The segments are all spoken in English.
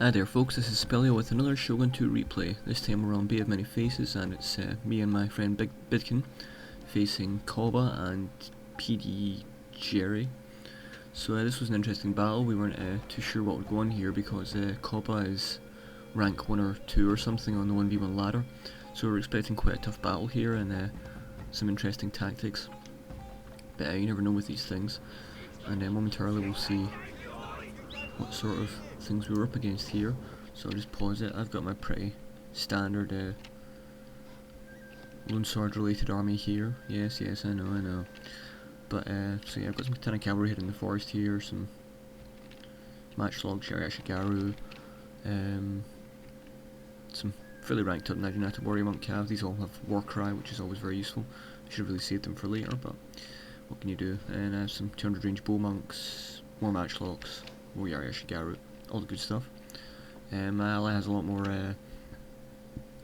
Hi there folks, this is Spellia with another Shogun 2 replay. This time we're on Bay of Many Faces and it's me and my friend Bidkan facing Koba and PD Jerry. So this was an interesting battle. We weren't too sure what would go on here because Koba is rank 1 or 2 or something on the 1v1 ladder. So we're expecting quite a tough battle here and some interesting tactics. But you never know with these things. And momentarily we'll see what sort of things we were up against here. So I'll just pause it. I've got my pretty standard Lone Sword related army here. Yes, I know. But so yeah, I've got some Katana cavalry hidden in the forest here, some matchlock Shigaru, some fairly ranked up Naginata warrior monk cav. These all have war cry, which is always very useful. I should have really saved them for later, but what can you do? And I have some 200 range bow monks, more matchlocks, more Shigaru, all the good stuff. My ally has a lot more in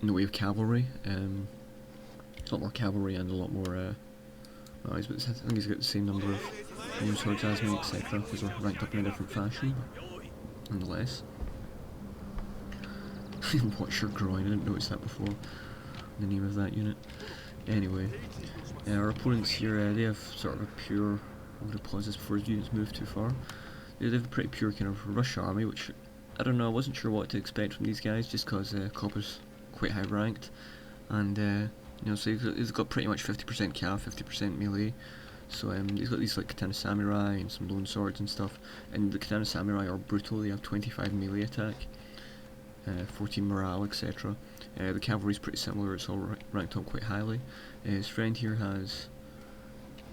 the way of cavalry. A lot more cavalry and a lot more I think he's got the same number of new swords as me, etc. because we're ranked up in a different fashion, but nonetheless. Watch your groin, I didn't notice that before, the name of that unit. Anyway, our opponents here, they have sort of a pure, I'm going to pause this before his units move too far. They have a pretty pure kind of rush army, which, I don't know, I wasn't sure what to expect from these guys, just because Copper's quite high ranked, and you know, so he's got pretty much 50% cav, 50% melee, so he's got these like Katana Samurai and some lone swords and stuff, and the Katana Samurai are brutal. They have 25 melee attack, 14 morale, etc. The cavalry's pretty similar, it's all ranked up quite highly. His friend here has,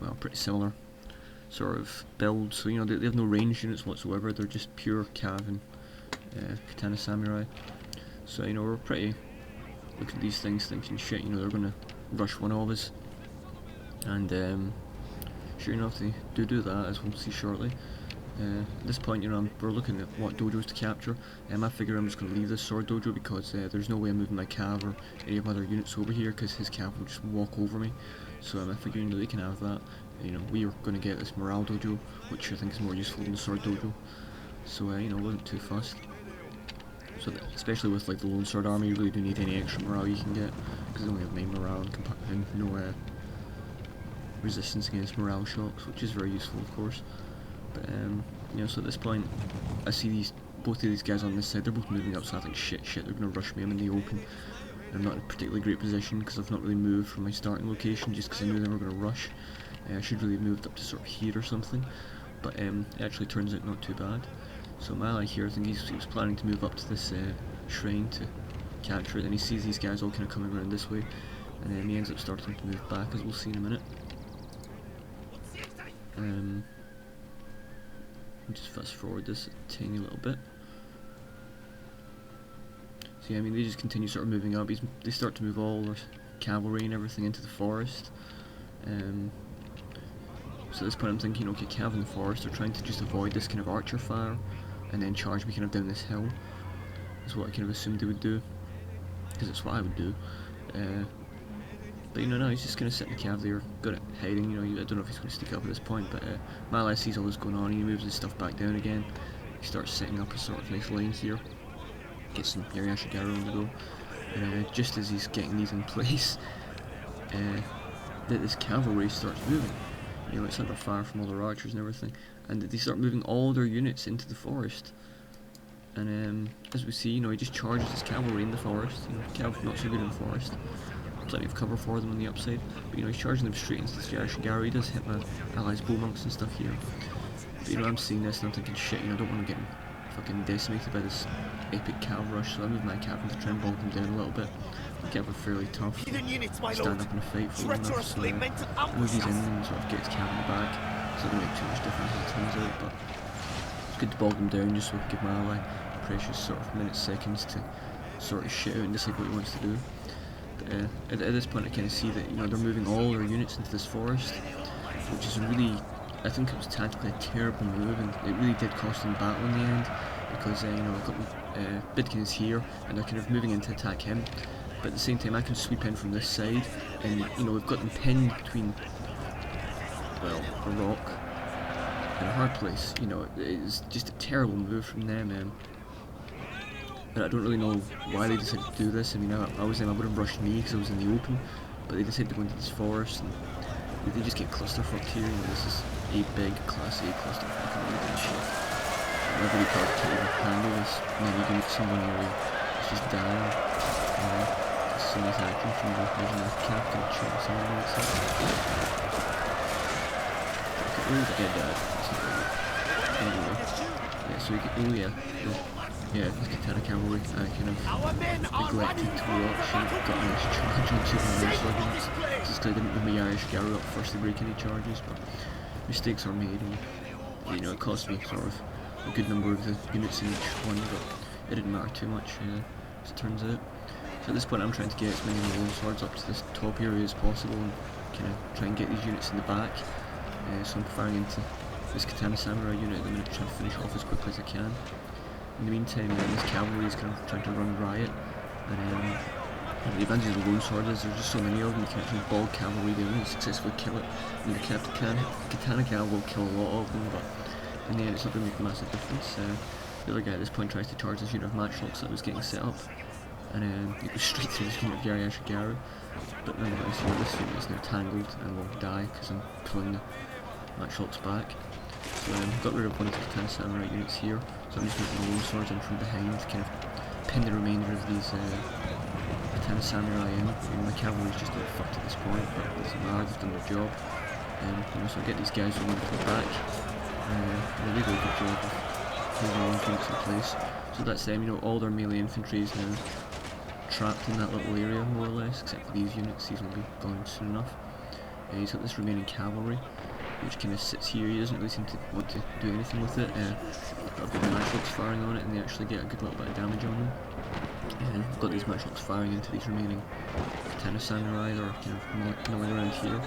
well, pretty similar sort of build, so you know they have no range units whatsoever, they're just pure cav and Katana Samurai. So you know we're pretty looking at these things thinking shit, you know they're gonna rush one of us, and sure enough they do that, as we'll see shortly. At this point, you know, we're looking at what dojos to capture. I figure I'm just going to leave this sword dojo because there's no way I'm moving my cav or any of my other units over here because his cav will just walk over me. So I'm figuring that they can have that. You know, we are going to get this morale dojo, which I think is more useful than the sword dojo. So you know, I wasn't too fussed. So especially with like the lone sword army, you really do need any extra morale you can get because they only have 9 morale and no resistance against morale shocks, which is very useful, of course. But you know, so at this point, I see both of these guys on this side. They're both moving up, so I think shit, they're gonna rush me. I'm in the open. I'm not in a particularly great position because I've not really moved from my starting location, just because I knew they were gonna rush. I should really have moved up to sort of here or something, but it actually turns out not too bad. So my ally here, I think he was planning to move up to this shrine to capture it, and he sees these guys all kind of coming around this way, and then he ends up starting to move back, as we'll see in a minute. Just fast forward this a tiny little bit. So yeah, I mean they just continue sort of moving up. They start to move all their cavalry and everything into the forest. So at this point I'm thinking, okay, cav in the forest, they're trying to just avoid this kind of archer fire and then charge me kind of down this hill. That's what I kind of assumed they would do, because it's what I would do. But you know, no, he's just going to sit in the cav there, good at hiding, you know, I don't know if he's going to stick up at this point, but my ally sees all this going on, he moves his stuff back down again, he starts setting up a sort of nice line here, gets some Shigaru on the go, and just as he's getting these in place, this cavalry starts moving. You know, it's under fire from all their archers and everything, and they start moving all their units into the forest. And as we see, you know, he just charges his cavalry in the forest. You know, cavalry's not so good in the forest. Plenty of cover for them on the upside, but you know, he's charging them straight into this Shigaru. He does hit my allies' bow monks and stuff here. But you know, I'm seeing this and I'm thinking, shit, you know, I don't want to get fucking decimated by this epic cav rush, so I move my cav to try and bog them down a little bit. The cav are fairly tough, stand up in a fight for enough, so move these in and sort of get his cav in the back. It's not going to make too much difference as it turns out, but it's good to bog them down just so I can give my ally precious sort of minutes, seconds to sort his shit out and decide what he wants to do. But at this point I kind of see that, you know, they're moving all their units into this forest, which is really, I think it was tactically a terrible move, and it really did cost them battle in the end, because you know, I've got Bidkan is here and they're kind of moving in to attack him, but at the same time I can sweep in from this side, and you know, we've got them pinned between, well, a rock and a hard place. You know, it's just a terrible move from them. but I don't really know why they decided to do this. I mean, I was them, I would have rushed me because I was in the open, but they decided to go into this forest, and they just get clusterfucked here. You know, this is a big Class A clusterfuck, and really good shit. Every card can't even handle this. And then you can see one area, it's just dying. Some nice action from the original captain, shot someone else. Okay, get that. Anyway, yeah, so we get, oh yeah, this Katana Cavalry, I kind of neglected to watch and got a nice charge on 2 minutes, so just because I didn't move my Irish Garrow up first to break any charges, but mistakes are made, and you know, it cost me sort of a good number of the units in each one, but it didn't matter too much, as it turns out. So at this point I'm trying to get as many long swords up to this top area as possible and kind of try and get these units in the back. So I'm firing into this Katana Samurai unit at the minute, trying to finish off as quickly as I can. In the meantime, this cavalry is kind of trying to run riot, and the advantage of the lone sword is there's just so many of them, you can actually bog cavalry down and successfully kill it. And the Katana cavalry will kill a lot of them, but in the end it's not going to make a massive difference. The other guy at this point tries to charge this unit of matchlocks that was getting set up, and it goes straight through this unit of Yariashigaru, but nonetheless, you know, this unit is now tangled and will die because I'm pulling the matchlocks back. So I've got rid of one of the Katana Samurai units here, so I'm just moving the lone swords in from behind to kind of pin the remainder of these Katana Samurai in. My cavalry's just not fucked at this point, but it doesn't matter, they've done their job. You know, so I get these guys rolling to the back. Really good job of holding all the units in place. So that's them, you know, all their melee infantry is now trapped in that little area, more or less, except for these units. These will be gone soon enough. He's got this remaining cavalry, which kind of sits here. He doesn't really seem to want to do anything with it. But I've got the matchlocks firing on it, and they actually get a good little bit of damage on them. And I've got these matchlocks firing into these remaining Katana Samurai that are kind of milling around here.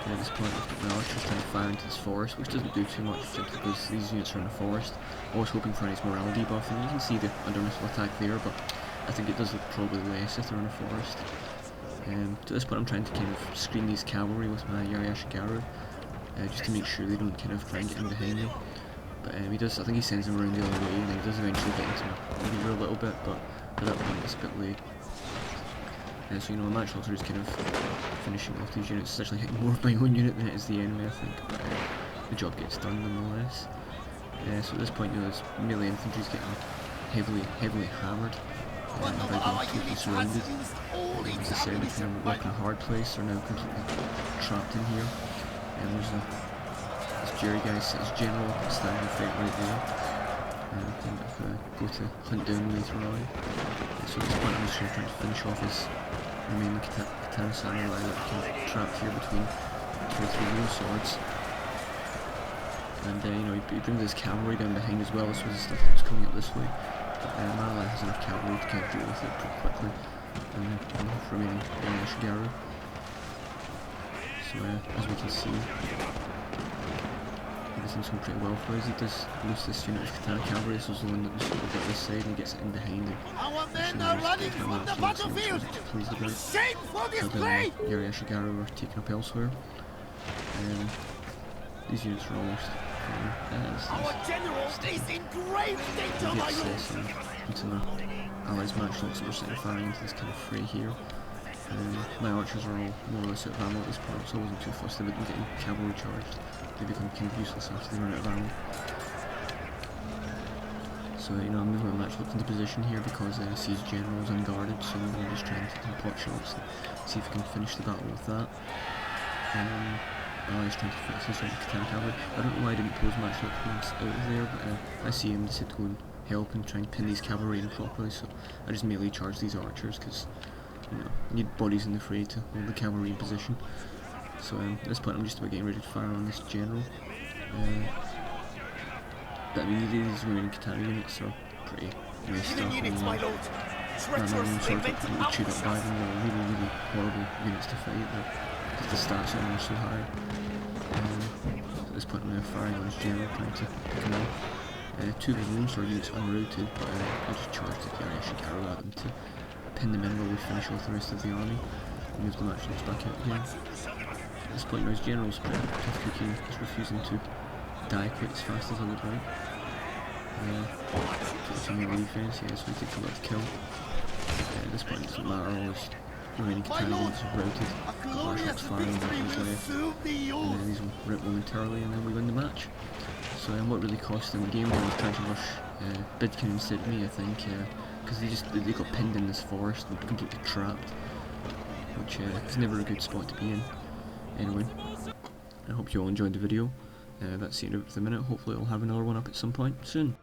And at this point, I've got my archers trying to fire into this forest, which doesn't do too much, just because these units are in the forest. I was hoping for a nice morale debuff, and you can see the under missile attack there, but I think it does look probably less if they're in a forest. To this point, I'm trying to kind of screen these cavalry with my Yariashigaru, just to make sure they don't kind of try and get in behind me. But he does, I think he sends them around the other way, and then he does eventually get into my leader a little bit, but at that point it's a bit late. So you know, my matchlocks are just kind of finishing off these units. It's actually hitting more of my own unit than it is the enemy, I think, but the job gets done nonetheless. So at this point, you know, this melee infantry is getting heavily hammered. By being totally surrounded. As I said, if they're working hard place, they're now completely trapped in here. And there's this Jerry guy, his general, standing in fight right there. I think if I go to hunt down later on. So at this point, I'm just trying to finish off his remaining Katana Samurai that are trapped here between 2 or 3 lone swords. And you know, he brings his cavalry down behind as well. This was the stuff that was coming up this way. But my ally has enough cavalry to kind of deal with it pretty quickly, and remaining Yariashigaru. So as we can see, everything's going pretty well for us. He does lose this unit of Katana cavalry. This was the one that was sort of at this side, and he gets it in behind and actually managed to take him out, so I'm pleased about it. So the Yariashigaru are taken up elsewhere. These units are almost our general is in grave danger, my lord. Into the allies' matchlocks that we're setting fire into this kind of fray here. My archers are all more or less out of ammo at this point, so I wasn't too fussed about them getting cavalry charged. They become kind of useless after they run out of ammo. So you know, I'm moving my matchlocks into position here because I see his generals unguarded, so I'm going to just try and take some pot shots and see if I can finish the battle with that. Allies trying to fix this on the Katana cavalry. I don't know why I didn't pose matchlock points out of there, but I see him decide to go and help and try and pin these cavalry in properly, so I just melee charge these archers because, you know, I need bodies in the fray to hold the cavalry in position. So at this point I'm just about getting ready to fire on this general. But I mean, these remaining Katana units are pretty messed up. My own swords are completely chewed up by them. They're really horrible units to fight. The stats on are so high. At this point I'm now firing on his general, trying to pick him off. 2 of his lone sword units unrouted, but I just charged the Yariashigaru at them to pin them in while we finish off the rest of the army and move the matchlocks back out again. At this point now his general's tough cookie, just refusing to die quite as fast as I would like. Put in the defense, yeah, so we take a lot to kill. At this point it doesn't matter, all his remaining cannons are routed. Warships firing on his left, and then these will rout momentarily, and then we win the match. So what really cost in the game was trying to rush Bidkan instead of me, I think, because they got pinned in this forest and completely trapped, which is never a good spot to be in. Anyway, I hope you all enjoyed the video. That's it for the minute. Hopefully I'll have another one up at some point soon.